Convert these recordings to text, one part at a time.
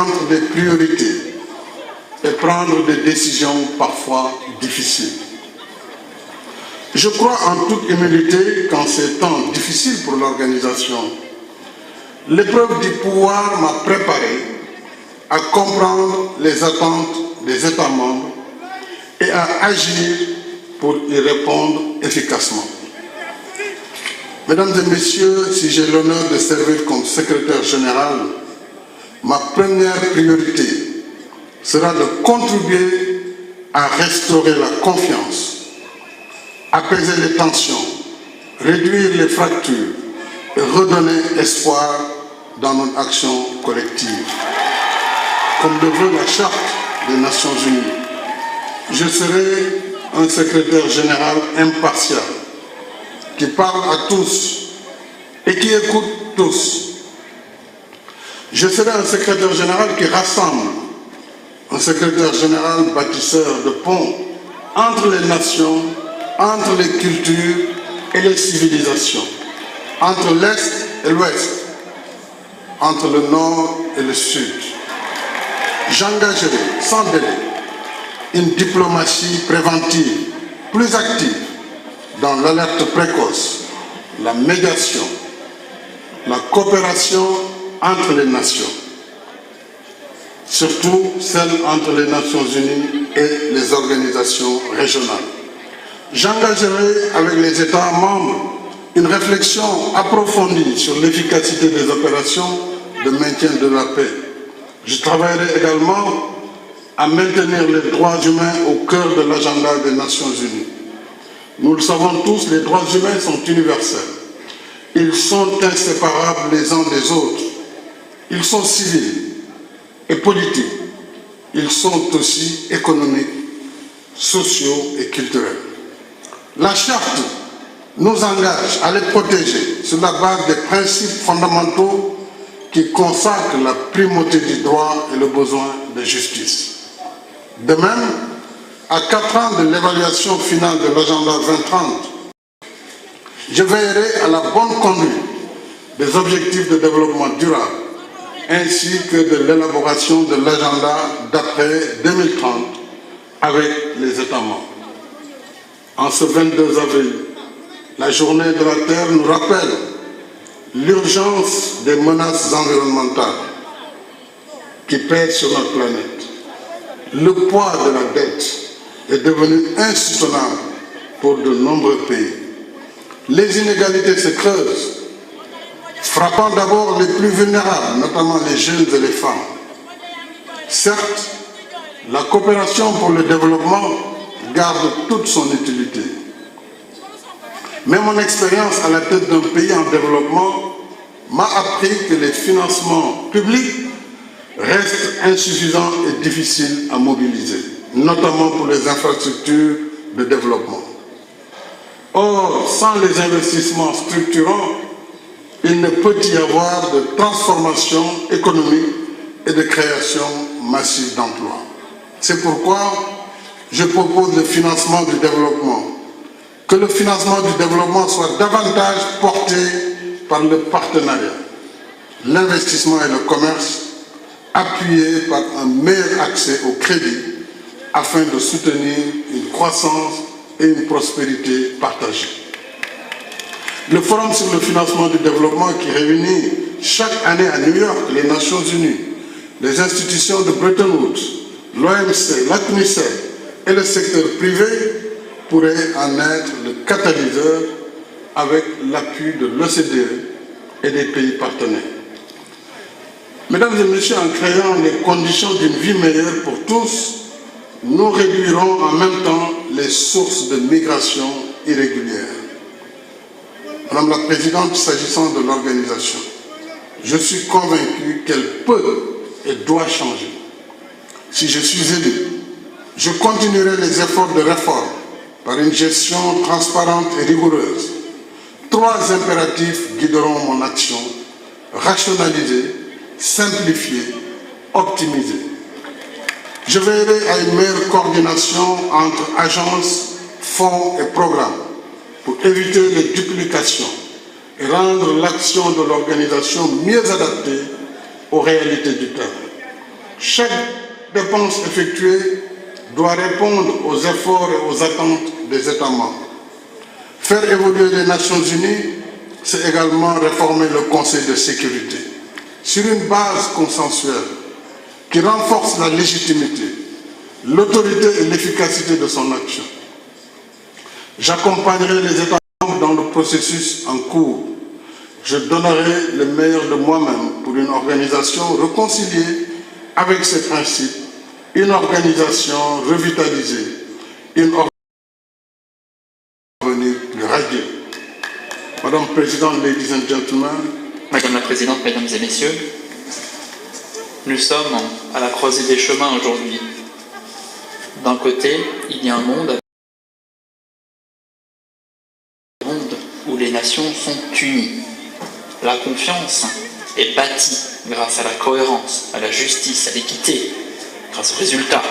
entre des priorités et prendre des décisions parfois difficiles. Je crois en toute humilité qu'en ces temps difficiles pour l'organisation, l'épreuve du pouvoir m'a préparé à comprendre les attentes des États membres et à agir pour y répondre efficacement. Mesdames et messieurs, si j'ai l'honneur de servir comme secrétaire général, ma première priorité sera de contribuer à restaurer la confiance, apaiser les tensions, réduire les fractures et redonner espoir dans notre action collective. Comme le veut la Charte des Nations Unies, je serai un secrétaire général impartial qui parle à tous et qui écoute tous. Je serai un secrétaire général qui rassemble, un secrétaire général bâtisseur de ponts entre les nations, entre les cultures et les civilisations, entre l'Est et l'Ouest, entre le Nord et le Sud. J'engagerai sans délai une diplomatie préventive plus active dans l'alerte précoce, la médiation, la coopération entre les nations, surtout celle entre les Nations Unies et les organisations régionales. J'engagerai avec les États membres une réflexion approfondie sur l'efficacité des opérations de maintien de la paix. Je travaillerai également à maintenir les droits humains au cœur de l'agenda des Nations Unies. Nous le savons tous, les droits humains sont universels. Ils sont inséparables les uns des autres. Ils sont civils et politiques. Ils sont aussi économiques, sociaux et culturels. La Charte nous engage à les protéger sur la base des principes fondamentaux qui consacrent la primauté du droit et le besoin de justice. De même, à 4 ans de l'évaluation finale de l'agenda 2030, je veillerai à la bonne conduite des objectifs de développement durable ainsi que de l'élaboration de l'agenda d'après 2030 avec les États membres. En ce 22 avril, la journée de la Terre nous rappelle l'urgence des menaces environnementales qui pèsent sur notre planète. Le poids de la dette est devenu insoutenable pour de nombreux pays. Les inégalités se creusent, frappant d'abord les plus vulnérables, notamment les jeunes et les femmes. Certes, la coopération pour le développement garde toute son utilité. Mais mon expérience à la tête d'un pays en développement m'a appris que les financements publics restent insuffisants et difficiles à mobiliser, notamment pour les infrastructures de développement. Or, sans les investissements structurants, il ne peut y avoir de transformation économique et de création massive d'emplois. C'est pourquoi je propose le financement du développement. Que le financement du développement soit davantage porté par le partenariat, l'investissement et le commerce, appuyé par un meilleur accès au crédit afin de soutenir une croissance et une prospérité partagée. Le Forum sur le financement du développement qui réunit chaque année à New York les Nations Unies, les institutions de Bretton Woods, l'OMC, la CNUSED et le secteur privé pourrait en être le catalyseur avec l'appui de l'OCDE et des pays partenaires. Mesdames et messieurs, en créant les conditions d'une vie meilleure pour tous, nous réduirons en même temps les sources de migration irrégulière. Madame la Présidente, s'agissant de l'organisation, je suis convaincu qu'elle peut et doit changer. Si je suis élu, je continuerai les efforts de réforme par une gestion transparente et rigoureuse. 3 impératifs guideront mon action: rationaliser, simplifier, optimiser. Je veillerai à une meilleure coordination entre agences, fonds et programmes pour éviter les duplications et rendre l'action de l'organisation mieux adaptée aux réalités du terrain. Chaque dépense effectuée doit répondre aux efforts et aux attentes des États membres. Faire évoluer les Nations Unies, c'est également réformer le Conseil de sécurité sur une base consensuelle qui renforce la légitimité, l'autorité et l'efficacité de son action. J'accompagnerai les États membres dans le processus en cours. Je donnerai le meilleur de moi-même pour une organisation réconciliée avec ses principes, une organisation revitalisée, une organisation plus radieux. Madame la Présidente, ladies and gentlemen. Madame la Présidente, Mesdames et Messieurs, nous sommes à la croisée des chemins aujourd'hui. D'un côté, il y a un monde où les nations sont unies. La confiance est bâtie grâce à la cohérence, à la justice, à l'équité, grâce aux résultats.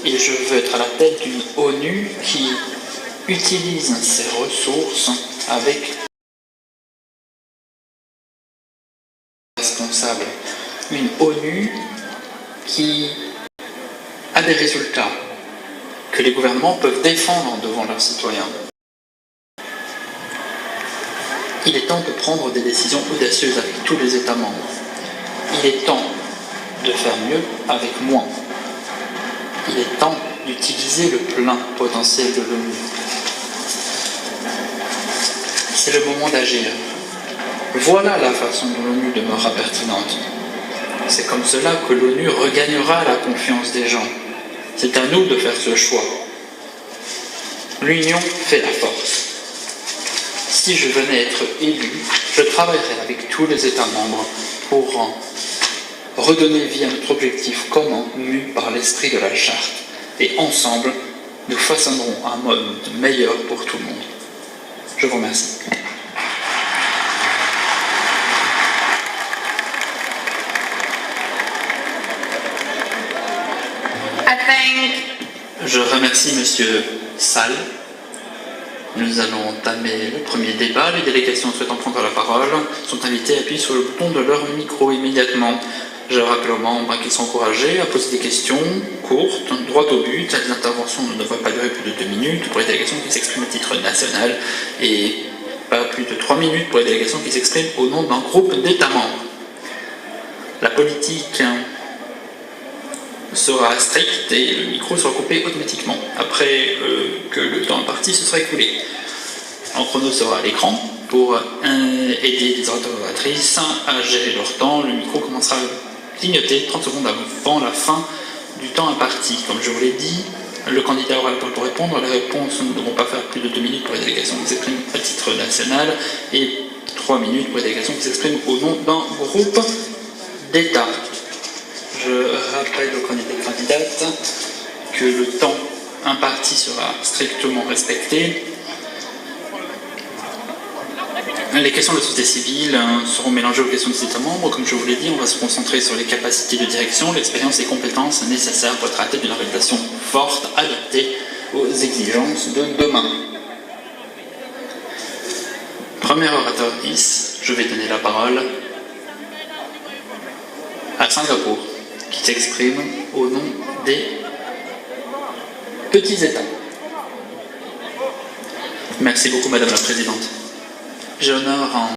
Et je veux être à la tête d'une ONU qui utilise ses ressources avec responsable. Une ONU qui a des résultats que les gouvernements peuvent défendre devant leurs citoyens. Il est temps de prendre des décisions audacieuses avec tous les États membres. Il est temps de faire mieux avec moins. Il est temps d'utiliser le plein potentiel de l'ONU. C'est le moment d'agir. Voilà la façon dont l'ONU demeurera pertinente. C'est comme cela que l'ONU regagnera la confiance des gens. C'est à nous de faire ce choix. L'union fait la force. Si je venais être élu, je travaillerais avec tous les États membres pour redonner vie à notre objectif commun mu par l'esprit de la charte. Et ensemble, nous façonnerons un monde meilleur pour tout le monde. Je vous remercie. Je remercie Monsieur Sall. Nous allons entamer le premier débat. Les délégations souhaitant prendre la parole sont invitées à appuyer sur le bouton de leur micro immédiatement. Je rappelle aux membres qu'ils sont encouragés à poser des questions courtes, droit au but. Les interventions ne devraient pas durer plus de 2 minutes pour les délégations qui s'expriment à titre national et pas plus de 3 minutes pour les délégations qui s'expriment au nom d'un groupe d'États membres. La politique sera stricte et le micro sera coupé automatiquement après que le temps imparti se sera écoulé. Un chrono sera à l'écran pour aider les orateurs et oratrices à gérer leur temps. Le micro commencera à clignoter 30 secondes avant la fin du temps imparti. Comme je vous l'ai dit, le candidat aura le temps pour répondre. Les réponses ne devront pas faire plus de 2 minutes pour les délégations qui s'expriment à titre national et 3 minutes pour les délégations qui s'expriment au nom d'un groupe d'État. Je rappelle aux candidats et candidates que le temps imparti sera strictement respecté. Les questions de la société civile seront mélangées aux questions des États membres. Comme je vous l'ai dit, on va se concentrer sur les capacités de direction, l'expérience et les compétences nécessaires pour être à la tête d'une organisation forte, adaptée aux exigences de demain. Premier orateur 10, je vais donner la parole à Singapour, qui s'exprime au nom des petits États. Merci beaucoup, Madame la Présidente. J'ai l'honneur en